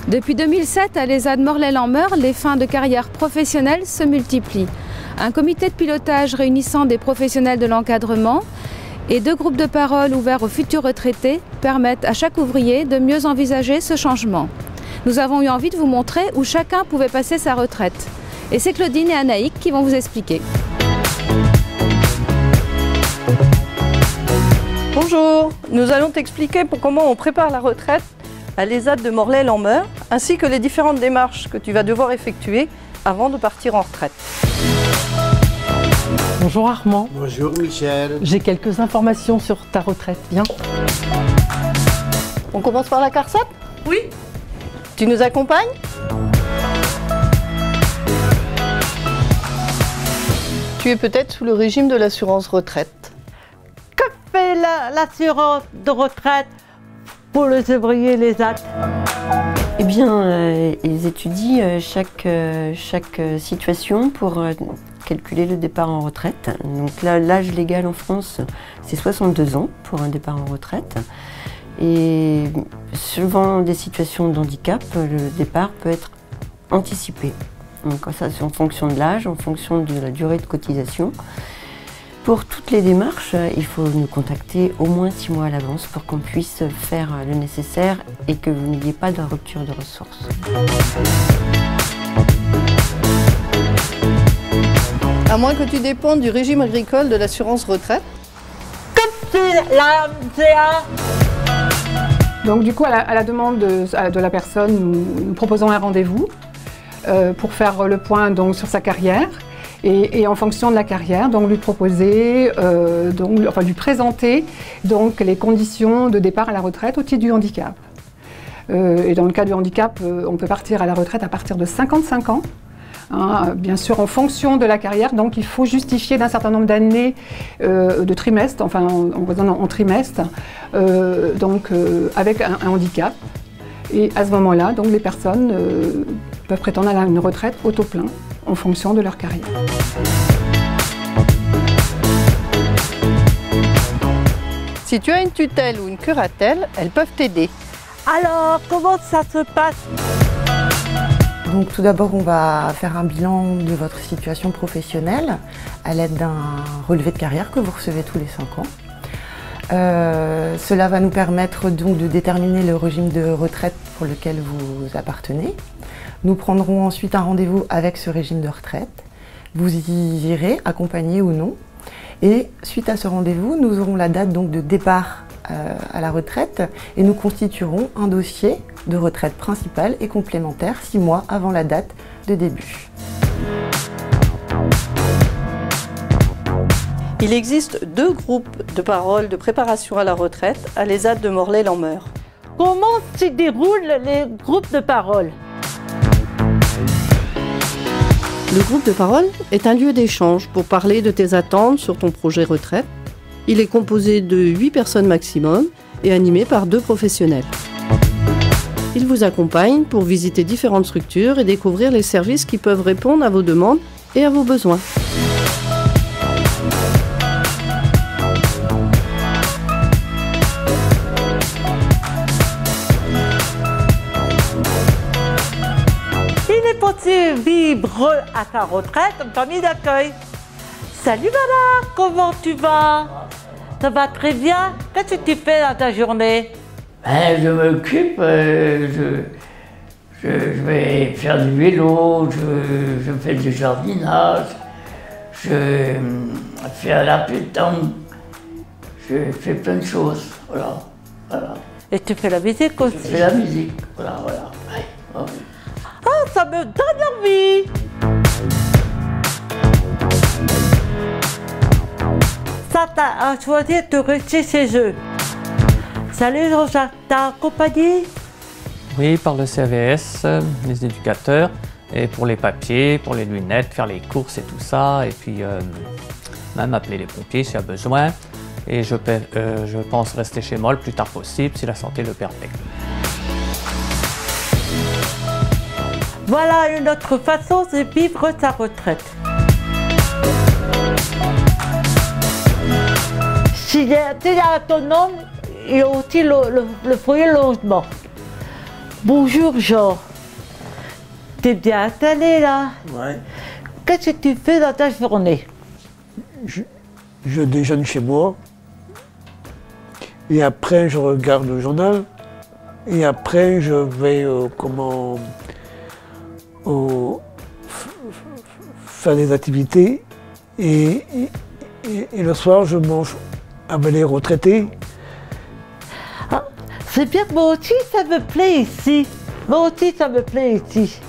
Depuis 2007, à l'ESA de Morlaix-en-Meurt, les fins de carrière professionnelle se multiplient. Un comité de pilotage réunissant des professionnels de l'encadrement et 2 groupes de parole ouverts aux futurs retraités permettent à chaque ouvrier de mieux envisager ce changement. Nous avons eu envie de vous montrer où chacun pouvait passer sa retraite. Et c'est Claudine et Anaïk qui vont vous expliquer. Bonjour, nous allons t'expliquer comment on prépare la retraite à l'ESAT de Morlaix-en-Meurt, ainsi que les différentes démarches que tu vas devoir effectuer avant de partir en retraite. Bonjour Armand. Bonjour Michel. J'ai quelques informations sur ta retraite, bien. On commence par la CARSAT? Oui. Tu nous accompagnes? Tu es peut-être sous le régime de l'assurance retraite. Que fait l'assurance de retraite pour les ouvriers, les actes? Eh bien, ils étudient chaque situation pour calculer le départ en retraite. Donc là, l'âge légal en France, c'est 62 ans pour un départ en retraite. Et suivant des situations de handicap, le départ peut être anticipé. Donc ça, c'est en fonction de l'âge, en fonction de la durée de cotisation. Pour toutes les démarches, il faut nous contacter au moins 6 mois à l'avance pour qu'on puisse faire le nécessaire et que vous n'ayez pas de rupture de ressources. À moins que tu dépendes du régime agricole de l'assurance retraite. Que fait la MCA? Donc du coup, à la demande de la personne, nous proposons un rendez-vous pour faire le point donc, sur sa carrière. Et en fonction de la carrière, donc lui proposer, lui présenter donc, les conditions de départ à la retraite au titre du handicap. Et dans le cas du handicap, on peut partir à la retraite à partir de 55 ans. Hein, bien sûr, en fonction de la carrière, donc il faut justifier d'un certain nombre d'années de trimestre, enfin en raisonnant en trimestre, avec un handicap. Et à ce moment-là, donc les personnes peuvent prétendre à une retraite au taux plein en fonction de leur carrière. Si tu as une tutelle ou une curatelle, elles peuvent t'aider. Alors, comment ça se passe? Donc tout d'abord, on va faire un bilan de votre situation professionnelle à l'aide d'un relevé de carrière que vous recevez tous les 5 ans. Cela va nous permettre donc de déterminer le régime de retraite pour lequel vous appartenez. Nous prendrons ensuite un rendez-vous avec ce régime de retraite. Vous y irez, accompagné ou non. Et suite à ce rendez-vous, nous aurons la date donc de départ à la retraite et nous constituerons un dossier de retraite principale et complémentaire 6 mois avant la date de début. Il existe 2 groupes de parole de préparation à la retraite à l'ESAT de Morlaix-en-Meurt. Comment se déroulent les groupes de parole? Le groupe de parole est un lieu d'échange pour parler de tes attentes sur ton projet retraite. Il est composé de 8 personnes maximum et animé par 2 professionnels. Ils vous accompagnent pour visiter différentes structures et découvrir les services qui peuvent répondre à vos demandes et à vos besoins. Peux-tu vivre à ta retraite en famille d'accueil? Salut Bala, comment tu vas? Ça va très bien? Qu'est-ce que tu fais dans ta journée? Ben, je m'occupe, je vais faire du vélo, je fais du jardinage, je fais la pétanque, je fais plein de choses, voilà. Et tu fais la musique aussi? Je fais la musique, voilà. Ouais. Ah, ça me donne envie! Ça t'a choisi de rester chez eux. Salut Jean-Jacques, t'as accompagné? Oui, par le CVS, les éducateurs, et pour les papiers, pour les lunettes, faire les courses et tout ça, et puis même appeler les pompiers s'il y a besoin. Et je pense rester chez moi le plus tard possible si la santé le permet. Voilà une autre façon de vivre sa retraite. Si tu es autonome, il y a aussi le foyer logement. Bonjour Jean. T'es bien installé là? Ouais. Qu'est-ce que tu fais dans ta journée? Je déjeune chez moi. Et après, je regarde le journal. Et après, je vais faire des activités. Et le soir, je mange avec les retraités. Ah, c'est bien, moi aussi ça me plaît ici. Moi aussi ça me plaît ici.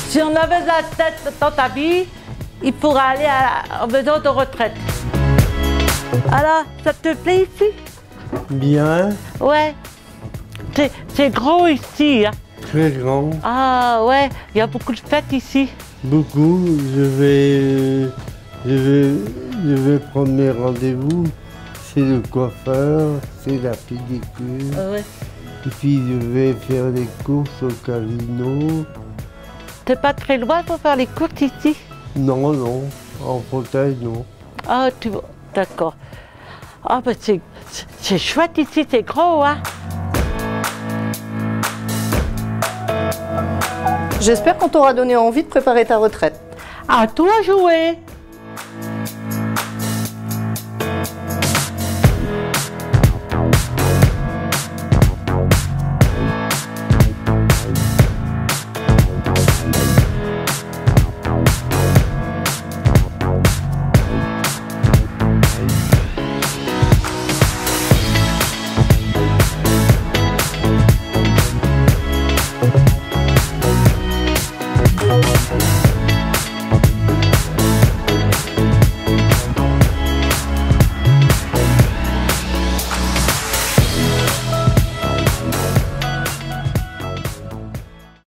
Si on avait la tête dans ta vie, il pourra aller en maison de retraite. Alors, ça te plaît ici? Bien. Ouais. C'est gros ici. Hein. Très grand. Ah ouais, il y a beaucoup de fêtes ici. Beaucoup. Je vais prendre mes rendez-vous. C'est le coiffeur, c'est la pédicure. Ouais. Et puis je vais faire des courses au casino. T'es pas très loin pour faire les courses ici? Non, non. En fauteuil, non. Ah, d'accord. Ah, ben c'est chouette ici, c'est gros, hein? J'espère qu'on t'aura donné envie de préparer ta retraite. À toi jouer!